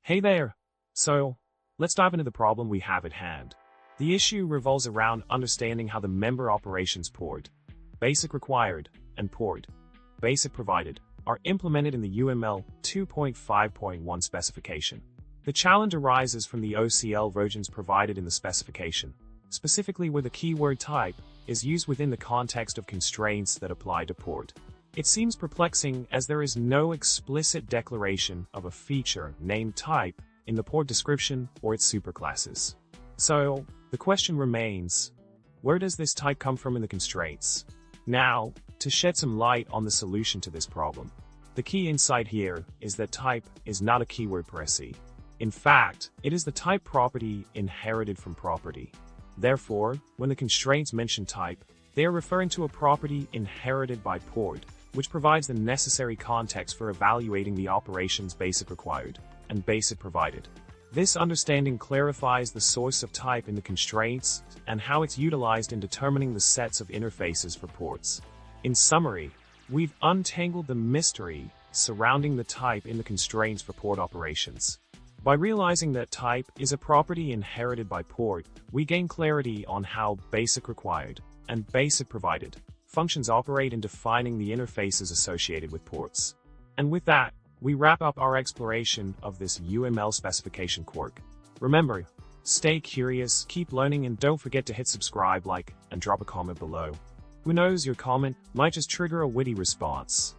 Hey there! So, let's dive into the problem we have at hand. The issue revolves around understanding how the member operations port, basicRequired, and port, basicProvided, are implemented in the UML 2.5.1 specification. The challenge arises from the OCL versions provided in the specification, specifically where the keyword type is used within the context of constraints that apply to port. It seems perplexing as there is no explicit declaration of a feature named type in the port description or its superclasses. So, the question remains, where does this type come from in the constraints? Now, to shed some light on the solution to this problem, the key insight here is that type is not a keyword per se. In fact, it is the type property inherited from property. Therefore, when the constraints mention type, they are referring to a property inherited by port, which provides the necessary context for evaluating the operations basicRequired and basicProvided. This understanding clarifies the source of type in the constraints and how it's utilized in determining the sets of interfaces for ports. In summary, we've untangled the mystery surrounding the type in the constraints for port operations. By realizing that type is a property inherited by port, we gain clarity on how basicRequired and basicProvided functions operate in defining the interfaces associated with ports. And with that, we wrap up our exploration of this UML specification quirk. Remember, stay curious, keep learning, and don't forget to hit subscribe, like, and drop a comment below. Who knows, your comment might just trigger a witty response.